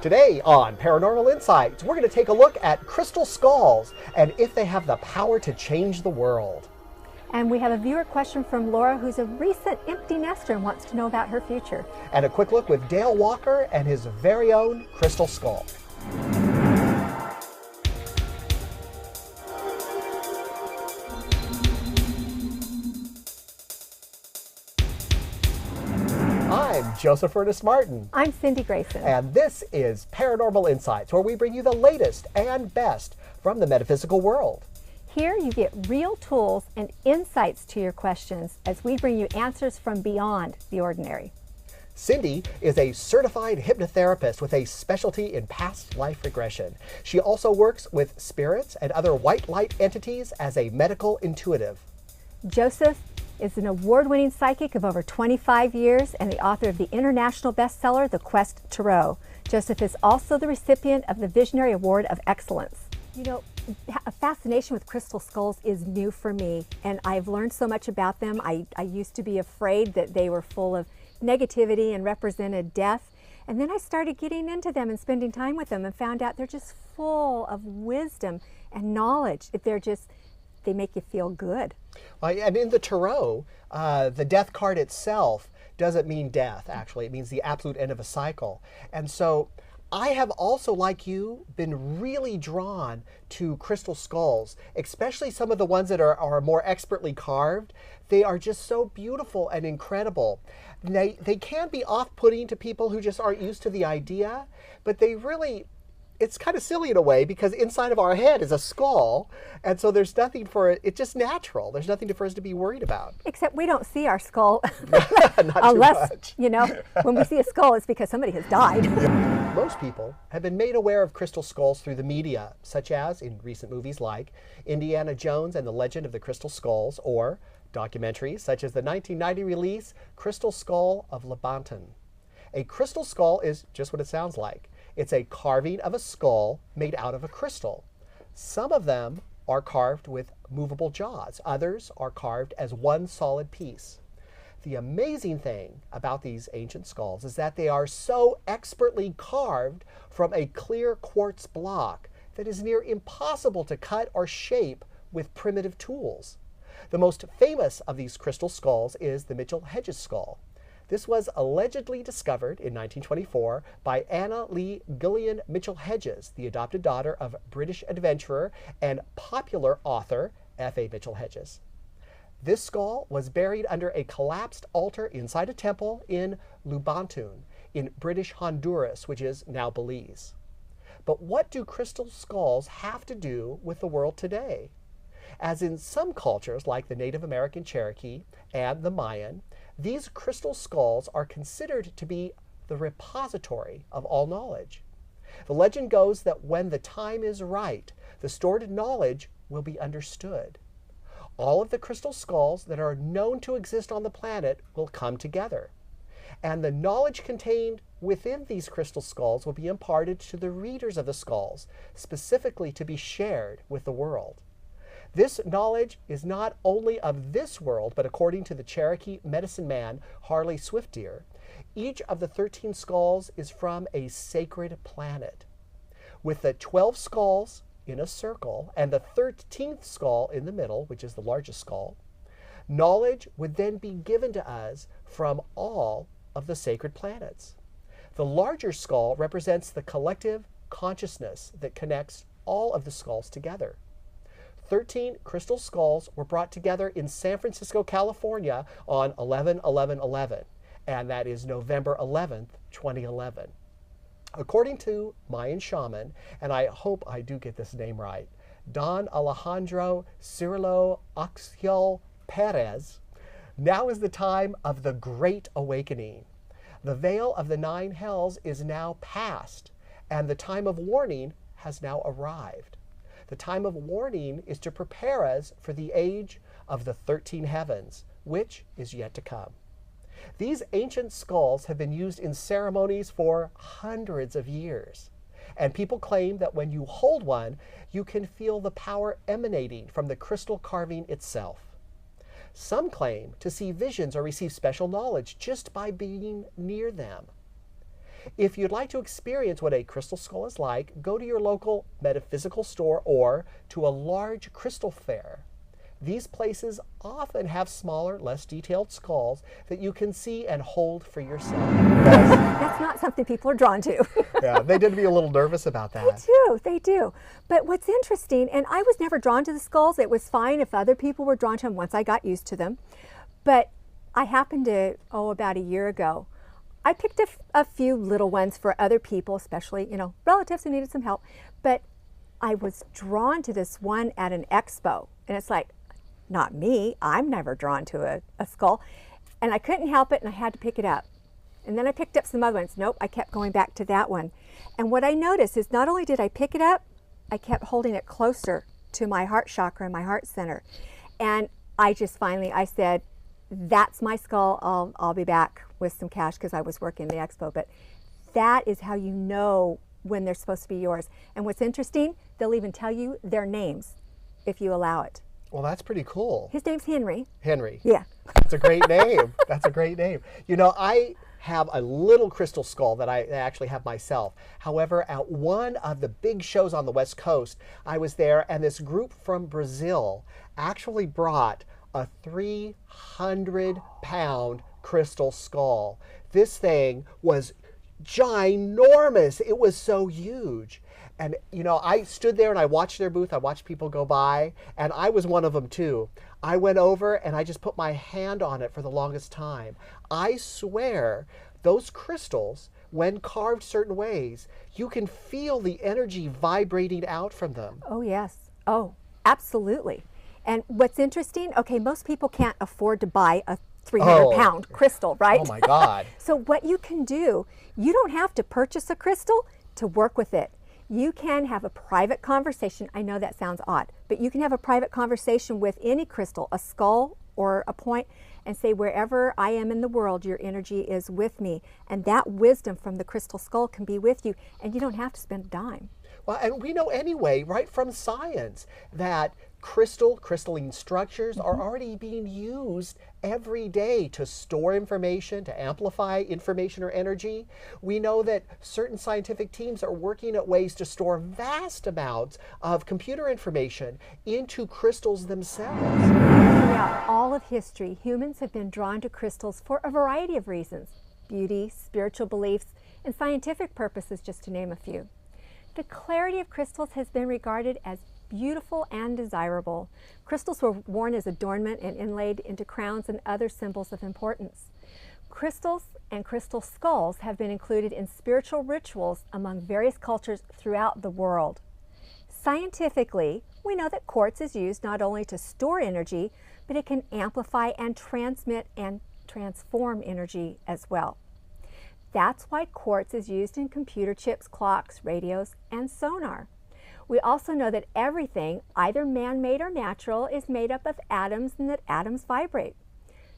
Today on Paranormal Insights, we're going to take a look at crystal skulls and if they have the power to change the world. And we have a viewer question from Laura, who's a recent empty nester and wants to know about her future. And a quick look with Dael Walker and his very own crystal skull. I'm Joseph Ernest Martin. I'm Cindy Grayson. And this is Paranormal Insights, where we bring you the latest and best from the metaphysical world. Here you get real tools and insights to your questions as we bring you answers from beyond the ordinary. Cindy is a certified hypnotherapist with a specialty in past life regression. She also works with spirits and other white light entities as a medical intuitive. Joseph is an award-winning psychic of over 25 years and the author of the international bestseller, The Quest Tarot. Joseph is also the recipient of the Visionary Award of Excellence. You know, a fascination with crystal skulls is new for me, and I've learned so much about them. I used to be afraid that they were full of negativity and represented death, and then I started getting into them and spending time with them and found out they're just full of wisdom and knowledge. They make you feel good. And in the tarot, the death card itself doesn't mean death, actually. It means the absolute end of a cycle. And so I have also, like you, been really drawn to crystal skulls, especially some of the ones that are more expertly carved. They are just so beautiful and incredible. They can be off-putting to people who just aren't used to the idea, but it's kind of silly in a way because inside of our head is a skull, and so there's nothing for it. It's just natural. There's nothing for us to be worried about. Except we don't see our skull Not unless, too much. you know, when we see a skull, it's because somebody has died. Most people have been made aware of crystal skulls through the media, such as in recent movies like Indiana Jones and the Legend of the Crystal Skulls, or documentaries such as the 1990 release Crystal Skull of Lebanton. A crystal skull is just what it sounds like. It's a carving of a skull made out of a crystal. Some of them are carved with movable jaws. Others are carved as one solid piece. The amazing thing about these ancient skulls is that they are so expertly carved from a clear quartz block that is near impossible to cut or shape with primitive tools. The most famous of these crystal skulls is the Mitchell-Hedges skull. This was allegedly discovered in 1924 by Anna Lee Gillian Mitchell-Hedges, the adopted daughter of British adventurer and popular author F.A. Mitchell-Hedges. This skull was buried under a collapsed altar inside a temple in Lebanton, in British Honduras, which is now Belize. But what do crystal skulls have to do with the world today? As in some cultures, like the Native American Cherokee and the Mayan, these crystal skulls are considered to be the repository of all knowledge. The legend goes that when the time is right, the stored knowledge will be understood. All of the crystal skulls that are known to exist on the planet will come together, and the knowledge contained within these crystal skulls will be imparted to the readers of the skulls, specifically to be shared with the world. This knowledge is not only of this world, but according to the Cherokee medicine man Harley Swiftdeer, each of the 13 skulls is from a sacred planet. With the 12 skulls in a circle and the 13th skull in the middle, which is the largest skull, knowledge would then be given to us from all of the sacred planets. The larger skull represents the collective consciousness that connects all of the skulls together. 13 crystal skulls were brought together in San Francisco, California on 11/11/11, and that is November 11th, 2011. According to Mayan shaman, and I hope I do get this name right, Don Alejandro Cirilo Axiol Perez, now is the time of the Great Awakening. The veil of the 9 hells is now past, and the time of warning has now arrived. The time of warning is to prepare us for the age of the 13 heavens, which is yet to come. These ancient skulls have been used in ceremonies for hundreds of years, and people claim that when you hold one, you can feel the power emanating from the crystal carving itself. Some claim to see visions or receive special knowledge just by being near them. If you'd like to experience what a crystal skull is like, go to your local metaphysical store or to a large crystal fair. These places often have smaller, less detailed skulls that you can see and hold for yourself. That's not something people are drawn to. Yeah, they did be a little nervous about that. They do. But what's interesting, and I was never drawn to the skulls. It was fine if other people were drawn to them once I got used to them. But I happened to, about a year ago, I picked a few little ones for other people, especially, relatives who needed some help. But I was drawn to this one at an expo. And it's like, not me. I'm never drawn to a skull. And I couldn't help it, and I had to pick it up. And then I picked up some other ones. Nope, I kept going back to that one. And what I noticed is not only did I pick it up, I kept holding it closer to my heart chakra and my heart center. And I just finally, I said, that's my skull. I'll be back with some cash because I was working the expo. But that is how you know when they're supposed to be yours. And what's interesting, they'll even tell you their names if you allow it. Well, that's pretty cool. His name's Henry. Henry. Yeah. That's a great name. That's a great name. I have a little crystal skull that I actually have myself. However, at one of the big shows on the West Coast, I was there, and this group from Brazil actually brought a 300-pound crystal skull. This thing was ginormous. It was so huge. And, I stood there and I watched their booth. I watched people go by, and I was one of them too. I went over and I just put my hand on it for the longest time. I swear those crystals, when carved certain ways, you can feel the energy vibrating out from them. Oh, yes. Oh, absolutely. And what's interesting, most people can't afford to buy a 300-pound crystal, right? Oh, my God. So what you can do, you don't have to purchase a crystal to work with it. You can have a private conversation. I know that sounds odd, but you can have a private conversation with any crystal, a skull or a point, and say, wherever I am in the world, your energy is with me. And that wisdom from the crystal skull can be with you, and you don't have to spend a dime. Well, and we know anyway, right from science, that crystalline structures are already being used every day to store information, to amplify information or energy. We know that certain scientific teams are working at ways to store vast amounts of computer information into crystals themselves. Throughout all of history, humans have been drawn to crystals for a variety of reasons: beauty, spiritual beliefs, and scientific purposes, just to name a few. The clarity of crystals has been regarded as beautiful and desirable. Crystals were worn as adornment and inlaid into crowns and other symbols of importance. Crystals and crystal skulls have been included in spiritual rituals among various cultures throughout the world. Scientifically, we know that quartz is used not only to store energy, but it can amplify and transmit and transform energy as well. That's why quartz is used in computer chips, clocks, radios, and sonar. We also know that everything, either man-made or natural, is made up of atoms and that atoms vibrate.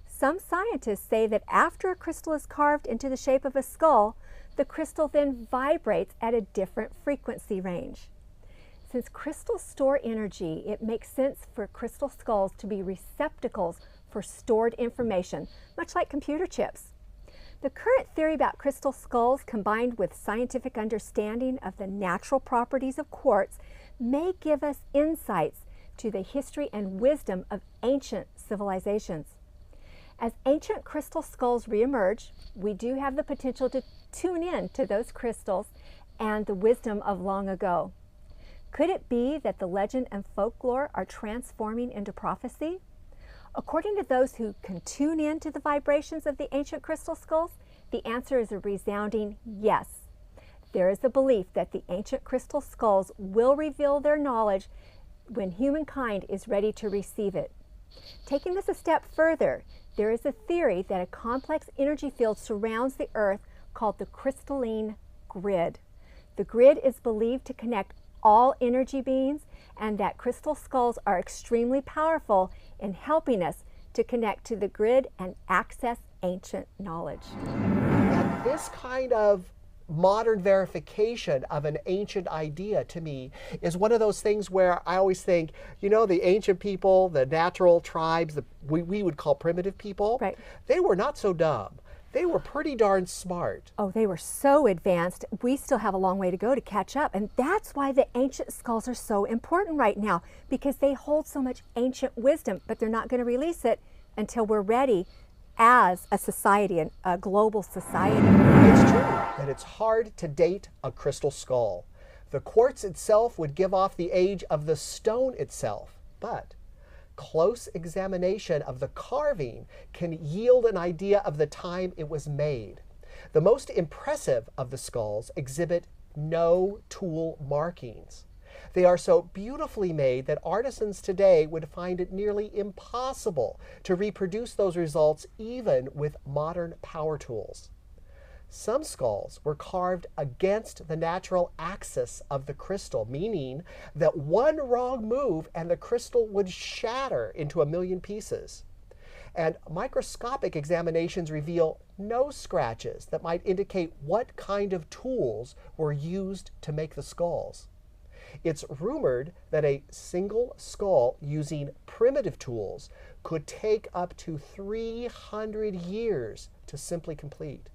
Some scientists say that after a crystal is carved into the shape of a skull, the crystal then vibrates at a different frequency range. Since crystals store energy, it makes sense for crystal skulls to be receptacles for stored information, much like computer chips. The current theory about crystal skulls, combined with scientific understanding of the natural properties of quartz, may give us insights to the history and wisdom of ancient civilizations. As ancient crystal skulls reemerge, we do have the potential to tune in to those crystals and the wisdom of long ago. Could it be that the legend and folklore are transforming into prophecy? According to those who can tune in to the vibrations of the ancient crystal skulls, the answer is a resounding yes. There is a belief that the ancient crystal skulls will reveal their knowledge when humankind is ready to receive it. Taking this a step further, there is a theory that a complex energy field surrounds the Earth called the crystalline grid. The grid is believed to connect all energy beings, and that crystal skulls are extremely powerful in helping us to connect to the grid and access ancient knowledge. And this kind of modern verification of an ancient idea, to me, is one of those things where I always think, the ancient people, the natural tribes, we would call primitive people, right. They were not so dumb. They were pretty darn smart. Oh, they were so advanced. We still have a long way to go to catch up. And that's why the ancient skulls are so important right now, because they hold so much ancient wisdom, but they're not going to release it until we're ready as a society, a global society. It's true that it's hard to date a crystal skull. The quartz itself would give off the age of the stone itself, but close examination of the carving can yield an idea of the time it was made. The most impressive of the skulls exhibit no tool markings. They are so beautifully made that artisans today would find it nearly impossible to reproduce those results even with modern power tools. Some skulls were carved against the natural axis of the crystal, meaning that one wrong move and the crystal would shatter into a million pieces. And microscopic examinations reveal no scratches that might indicate what kind of tools were used to make the skulls. It's rumored that a single skull using primitive tools could take up to 300 years to simply complete.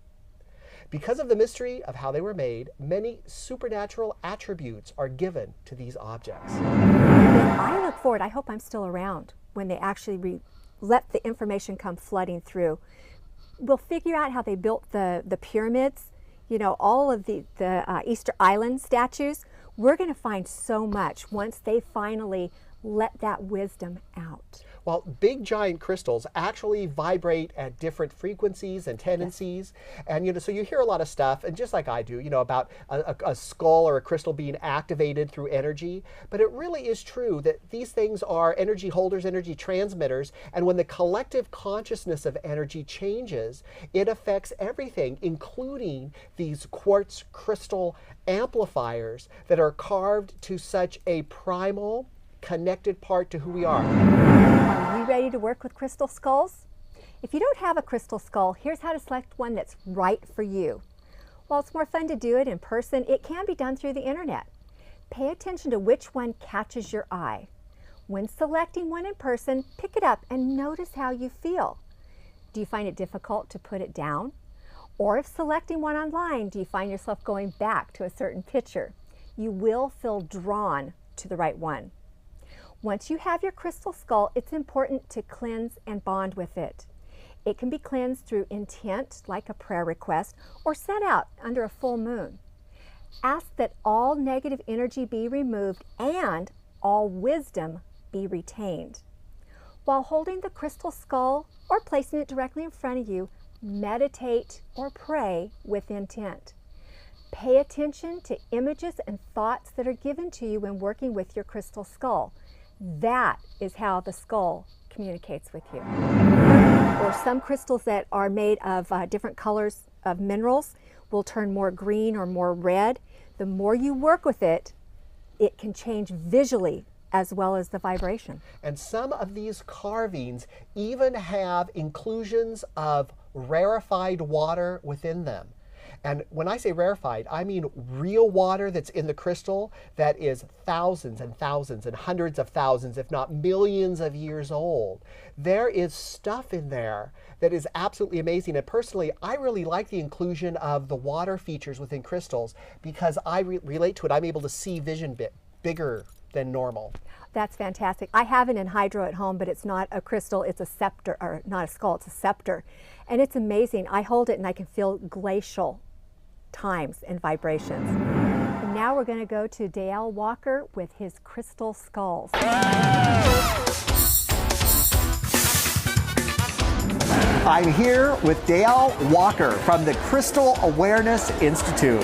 Because of the mystery of how they were made, many supernatural attributes are given to these objects. I look forward, I hope I'm still around when they actually let the information come flooding through. We'll figure out how they built the pyramids, you know, all of the Easter Island statues. We're going to find so much once they finally let that wisdom out. Well, big giant crystals actually vibrate at different frequencies and tendencies. Yes. And, you know, so you hear a lot of stuff, and just like I do, you know, about a skull or a crystal being activated through energy. But it really is true that these things are energy holders, energy transmitters. And when the collective consciousness of energy changes, it affects everything, including these quartz crystal amplifiers that are carved to such a primal, connected part to who we are. Are you ready to work with crystal skulls? If you don't have a crystal skull, here's how to select one that's right for you. While it's more fun to do it in person, it can be done through the internet. Pay attention to which one catches your eye. When selecting one in person, pick it up and notice how you feel. Do you find it difficult to put it down? Or if selecting one online, do you find yourself going back to a certain picture? You will feel drawn to the right one. Once you have your crystal skull, it's important to cleanse and bond with it. It can be cleansed through intent, like a prayer request, or set out under a full moon. Ask that all negative energy be removed and all wisdom be retained. While holding the crystal skull or placing it directly in front of you, meditate or pray with intent. Pay attention to images and thoughts that are given to you when working with your crystal skull. That is how the skull communicates with you. Or some crystals that are made of different colors of minerals will turn more green or more red. The more you work with it, it can change visually as well as the vibration. And some of these carvings even have inclusions of rarefied water within them. And when I say rarefied, I mean real water that's in the crystal that is thousands and thousands and hundreds of thousands, if not millions of years old. There is stuff in there that is absolutely amazing. And personally, I really like the inclusion of the water features within crystals because I relate to it. I'm able to see vision bigger than normal. That's fantastic. I have an anhydro at home, but it's not a crystal, it's a scepter, or not a skull, it's a scepter. And it's amazing. I hold it and I can feel glacial times and vibrations. And now we're going to go to Dael Walker with his crystal skulls. I'm here with Dael Walker from the Crystal Awareness Institute.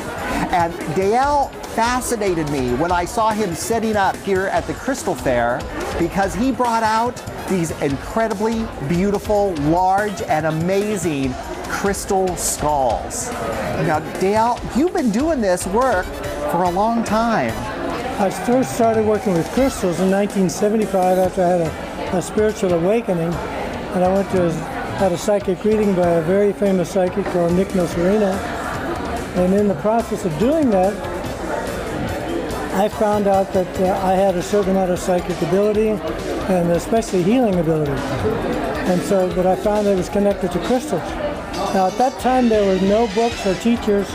And Dael fascinated me when I saw him setting up here at the Crystal Fair because he brought out these incredibly beautiful, large, and amazing crystal skulls. Now, Dael, you've been doing this work for a long time. I first started working with crystals in 1975 after I had a spiritual awakening, and I had a psychic reading by a very famous psychic called Nick Nocerino. And in the process of doing that, I found out that I had a certain amount of psychic ability, and especially healing ability. And so, but I found it was connected to crystals. Now at that time there were no books or teachers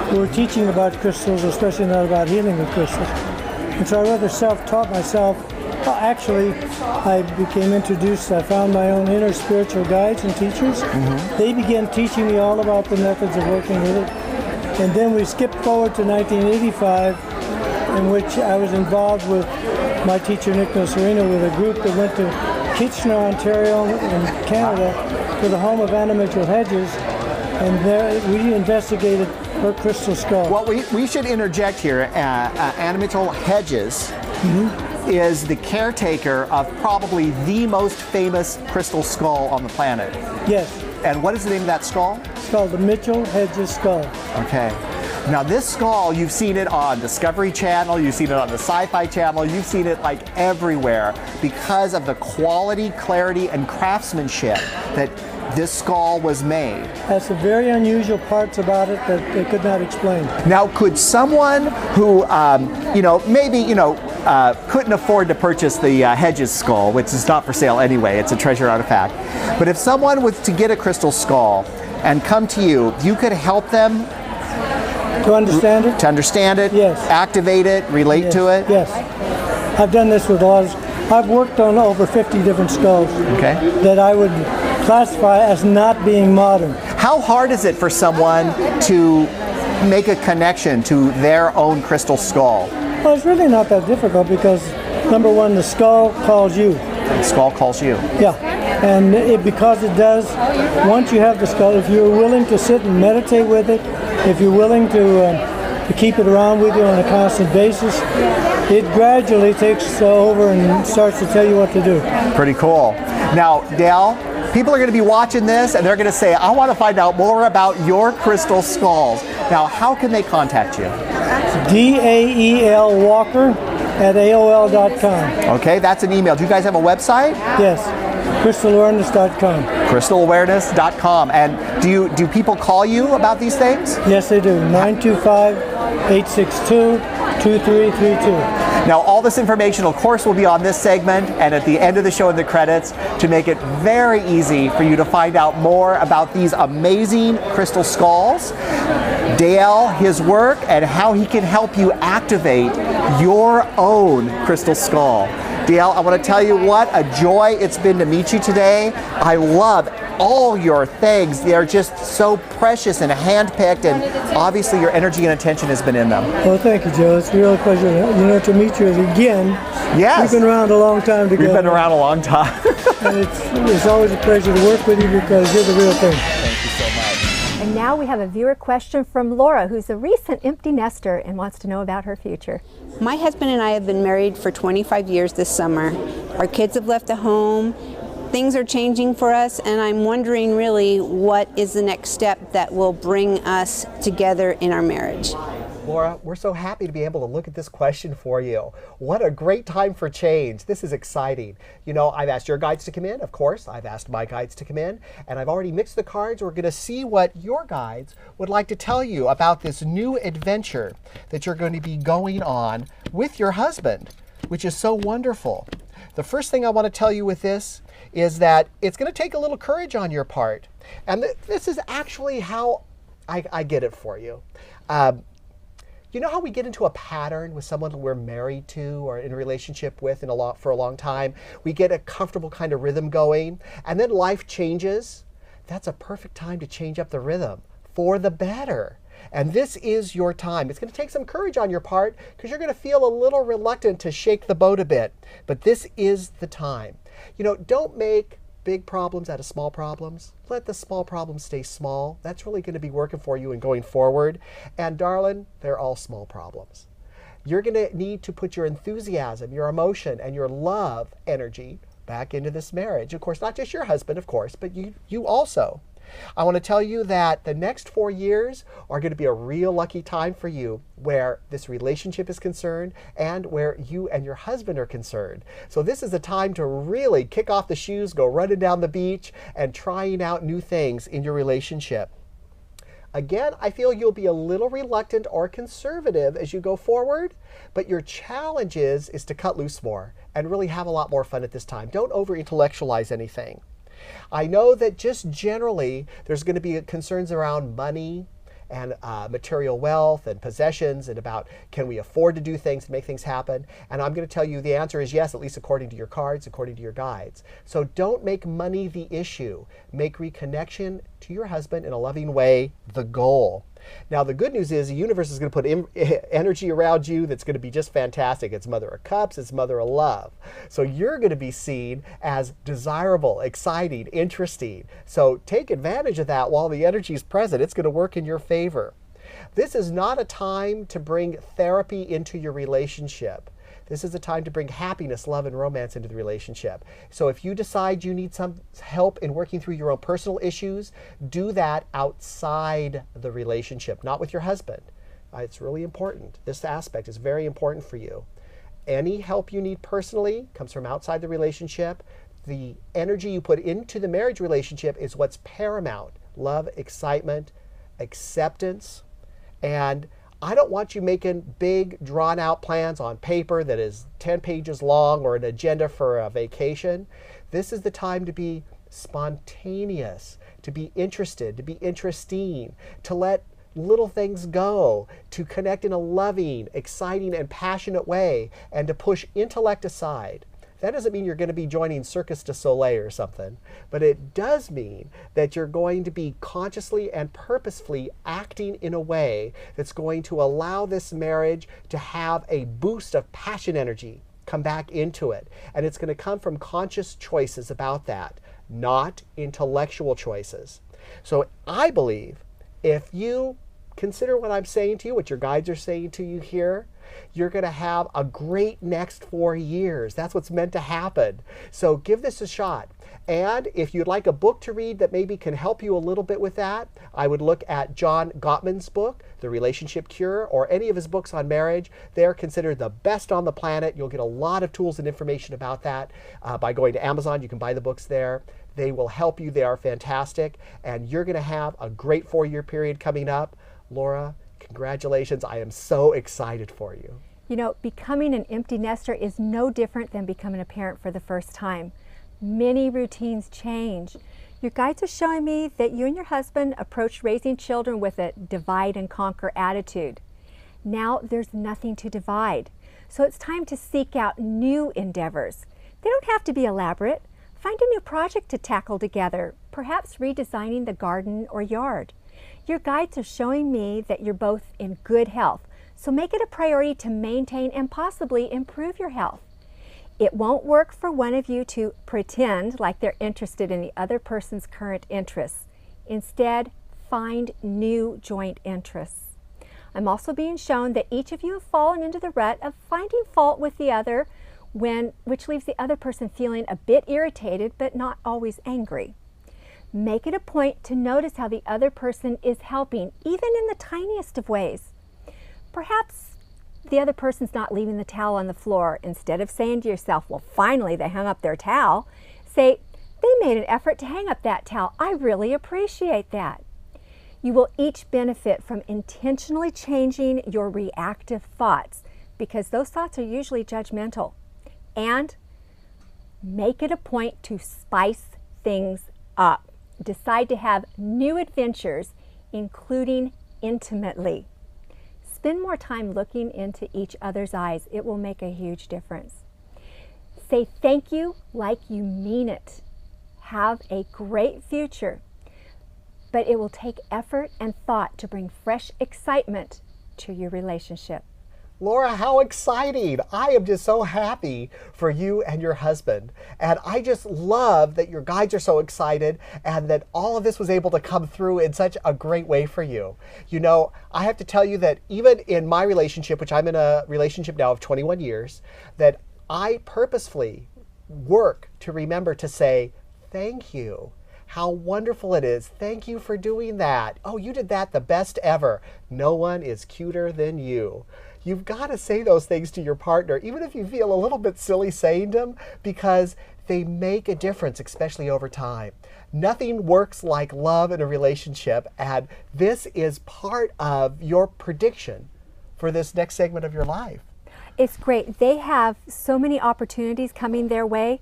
who were teaching about crystals, especially not about healing with crystals. And so I rather self-taught myself. Well, actually, I became introduced, I found my own inner spiritual guides and teachers. They began teaching me all about the methods of working with it. And then we skipped forward to 1985, in which I was involved with my teacher, Nick Nocerino, with a group that went to Kitchener, Ontario in Canada to the home of Anna Mitchell Hedges, and there we investigated her crystal skull. Well, we should interject here. Anna Mitchell Hedges is the caretaker of probably the most famous crystal skull on the planet. Yes. And what is the name of that skull? It's called the Mitchell Hedges skull. Okay. Now this skull, you've seen it on Discovery Channel, you've seen it on the Sci-Fi Channel, you've seen it like everywhere because of the quality, clarity, and craftsmanship that this skull was made. Has some very unusual parts about it that they could not explain. Now, could someone who, maybe, couldn't afford to purchase the Hedges skull, which is not for sale anyway, it's a treasure artifact, but if someone was to get a crystal skull and come to you, you could help them To understand it? to understand it, Yes. activate it, relate to it? Yes. I've done this with a lot of, I've worked on over 50 different skulls Okay. that I would classify as not being modern. How hard is it for someone to make a connection to their own crystal skull? Well, it's really not that difficult because, number one, the skull calls you. The skull calls you. Yeah, and because it does, once you have the skull, if you're willing to sit and meditate with it, if you're willing to keep it around with you on a constant basis, it gradually takes over and starts to tell you what to do. Pretty cool. Now, Dael, people are going to be watching this and they're going to say, I want to find out more about your crystal skulls. Now, how can they contact you? Dael Walker at AOL.com. Okay, that's an email. Do you guys have a website? Yes, crystalawareness.com. Crystalawareness.com. And do people call you about these things? Yes, they do. 925-862-2332. Now, all this information, of course, will be on this segment and at the end of the show in the credits to make it very easy for you to find out more about these amazing crystal skulls, Dael, his work, and how he can help you activate your own crystal skull. Dael, I want to tell you what a joy it's been to meet you today. I love all your things. They're just so precious and handpicked, and obviously your energy and attention has been in them. Well, thank you, Joe. It's a real pleasure, to meet you again. Yes. We've been around a long time together. We've been around a long time. And it's always a pleasure to work with you because you're the real thing. Thank you so much. And now we have a viewer question from Laura, who's a recent empty nester and wants to know about her future. My husband and I have been married for 25 years this summer. Our kids have left the home. Things are changing for us, and I'm wondering really what is the next step that will bring us together in our marriage. Laura, we're so happy to be able to look at this question for you. What a great time for change. This is exciting. I've asked your guides to come in, of course. I've asked my guides to come in, and I've already mixed the cards. We're going to see what your guides would like to tell you about this new adventure that you're going to be going on with your husband, which is so wonderful. The first thing I want to tell you with this is that it's going to take a little courage on your part. And this is actually how I get it for you. You know how we get into a pattern with someone we're married to or in a relationship with for a long time? We get a comfortable kind of rhythm going, and then life changes. That's a perfect time to change up the rhythm for the better. And this is your time. It's going to take some courage on your part because you're going to feel a little reluctant to shake the boat a bit. But this is the time. Don't make big problems out of small problems. Let the small problems stay small. That's really going to be working for you and going forward. And darling, they're all small problems. You're going to need to put your enthusiasm, your emotion, and your love energy back into this marriage. Of course, not just your husband, of course, but you also. I want to tell you that the next 4 years are going to be a real lucky time for you where this relationship is concerned and where you and your husband are concerned. So this is a time to really kick off the shoes, go running down the beach, and trying out new things in your relationship. Again, I feel you'll be a little reluctant or conservative as you go forward, but your challenge is to cut loose more and really have a lot more fun at this time. Don't over-intellectualize anything. I know that just generally there's going to be concerns around money and material wealth and possessions, and about can we afford to do things to make things happen. And I'm going to tell you the answer is yes, at least according to your cards, according to your guides. So don't make money the issue. Make reconnection to your husband in a loving way the goal. Now, the good news is the universe is going to put energy around you that's going to be just fantastic. It's Mother of Cups, it's Mother of Love. So you're going to be seen as desirable, exciting, interesting. So take advantage of that while the energy is present. It's going to work in your favor. This is not a time to bring therapy into your relationship. This is a time to bring happiness, love, and romance into the relationship. So if you decide you need some help in working through your own personal issues, do that outside the relationship, not with your husband. It's really important. This aspect is very important for you. Any help you need personally comes from outside the relationship. The energy you put into the marriage relationship is what's paramount. Love, excitement, acceptance, and I don't want you making big, drawn-out plans on paper that is 10 pages long or an agenda for a vacation. This is the time to be spontaneous, to be interested, to be interesting, to let little things go, to connect in a loving, exciting, and passionate way, and to push intellect aside. That doesn't mean you're going to be joining Circus du Soleil or something, but it does mean that you're going to be consciously and purposefully acting in a way that's going to allow this marriage to have a boost of passion energy come back into it. And it's going to come from conscious choices about that, not intellectual choices. So I believe if you consider what I'm saying to you, what your guides are saying to you here, you're going to have a great next 4 years. That's what's meant to happen. So give this a shot. And if you'd like a book to read that maybe can help you a little bit with that, I would look at John Gottman's book, The Relationship Cure, or any of his books on marriage. They're considered the best on the planet. You'll get a lot of tools and information about that by going to Amazon. You can buy the books there. They will help you. They are fantastic. And you're going to have a great 4-year period coming up. Laura, congratulations. I am so excited for you. You know, becoming an empty nester is no different than becoming a parent for the first time. Many routines change. Your guides are showing me that you and your husband approached raising children with a divide and conquer attitude. Now there's nothing to divide. So it's time to seek out new endeavors. They don't have to be elaborate. Find a new project to tackle together, perhaps redesigning the garden or yard. Your guides are showing me that you're both in good health, so make it a priority to maintain and possibly improve your health. It won't work for one of you to pretend like they're interested in the other person's current interests. Instead, find new joint interests. I'm also being shown that each of you have fallen into the rut of finding fault with the other, which leaves the other person feeling a bit irritated but not always angry. Make it a point to notice how the other person is helping, even in the tiniest of ways. Perhaps the other person's not leaving the towel on the floor. Instead of saying to yourself, well, finally they hung up their towel, say, they made an effort to hang up that towel. I really appreciate that. You will each benefit from intentionally changing your reactive thoughts, because those thoughts are usually judgmental. And make it a point to spice things up. Decide to have new adventures, including intimately. Spend more time looking into each other's eyes. It will make a huge difference. Say thank you like you mean it. Have a great future, but it will take effort and thought to bring fresh excitement to your relationship. Laura, how exciting. I am just so happy for you and your husband. And I just love that your guides are so excited and that all of this was able to come through in such a great way for you. You know, I have to tell you that even in my relationship, which I'm in a relationship now of 21 years, that I purposefully work to remember to say, thank you. How wonderful it is. Thank you for doing that. Oh, you did that the best ever. No one is cuter than you. You've got to say those things to your partner, even if you feel a little bit silly saying them, because they make a difference, especially over time. Nothing works like love in a relationship, and this is part of your prediction for this next segment of your life. It's great. They have so many opportunities coming their way.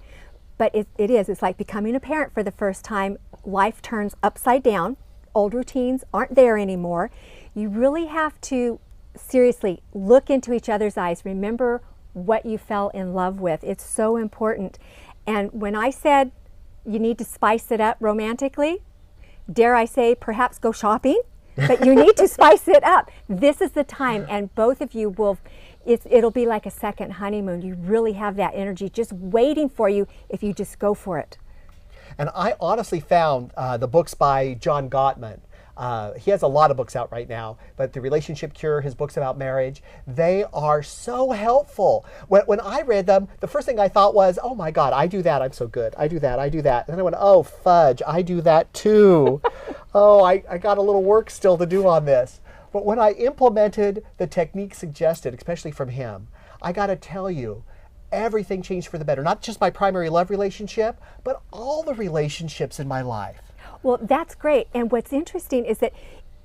But it is. It's like becoming a parent for the first time. Life turns upside down. Old routines aren't there anymore. You really have to seriously look into each other's eyes. Remember what you fell in love with. It's so important. And when I said you need to spice it up romantically, dare I say perhaps go shopping, but you need to spice it up. This is the time, and both of you will, it'll be like a second honeymoon. You really have that energy just waiting for you if you just go for it. And I honestly found the books by John Gottman. He has a lot of books out right now, but The Relationship Cure, his books about marriage, they are so helpful. When I read them, the first thing I thought was, oh my God, I do that, I'm so good. I do that, I do that. And then I went, oh fudge, I do that too. Oh, I got a little work still to do on this. But when I implemented the technique suggested, especially from him, I gotta tell you, everything changed for the better. Not just my primary love relationship, but all the relationships in my life. Well, that's great. And what's interesting is that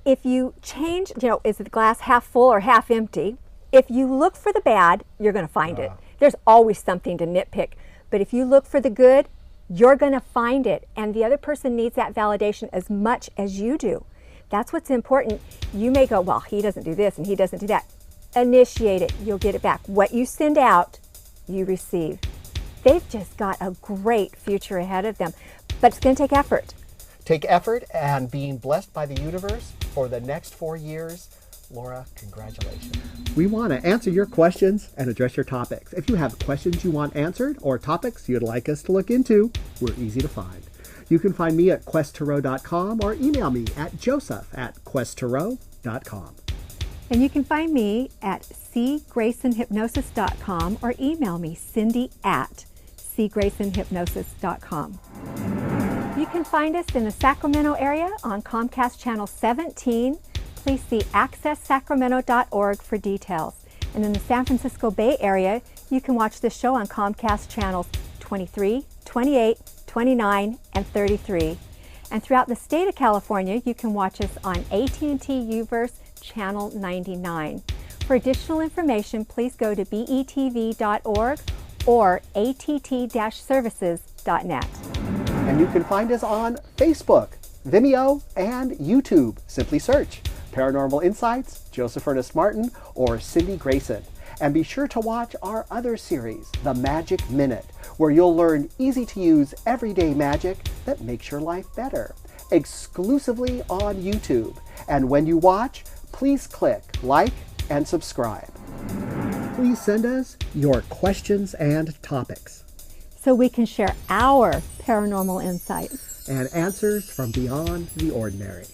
if you change, is the glass half full or half empty? If you look for the bad, you're going to find it. There's always something to nitpick. But if you look for the good, you're going to find it. And the other person needs that validation as much as you do. That's what's important. You may go, well, he doesn't do this and he doesn't do that. Initiate it. You'll get it back. What you send out, you receive. They've just got a great future ahead of them. But it's going to take effort. Take effort and being blessed by the universe for the next 4 years. Laura, congratulations. We want to answer your questions and address your topics. If you have questions you want answered or topics you'd like us to look into, we're easy to find. You can find me at questtarot.com or email me at joseph@questtarot.com. And you can find me at cgraysonhypnosis.com or email me cindy@cgraysonhypnosis.com. You can find us in the Sacramento area on Comcast Channel 17. Please see accesssacramento.org for details. And in the San Francisco Bay Area, you can watch this show on Comcast Channels 23, 28, 29, and 33. And throughout the state of California, you can watch us on AT&T Uverse Channel 99. For additional information, please go to betv.org or att-services.net. And you can find us on Facebook, Vimeo, and YouTube. Simply search Paranormal Insights, Joseph Ernest Martin, or Cindy Grayson. And be sure to watch our other series, The Magic Minute, where you'll learn easy-to-use everyday magic that makes your life better, exclusively on YouTube. And when you watch, please click like and subscribe. Please send us your questions and topics, so we can share our paranormal insights and answers from beyond the ordinary.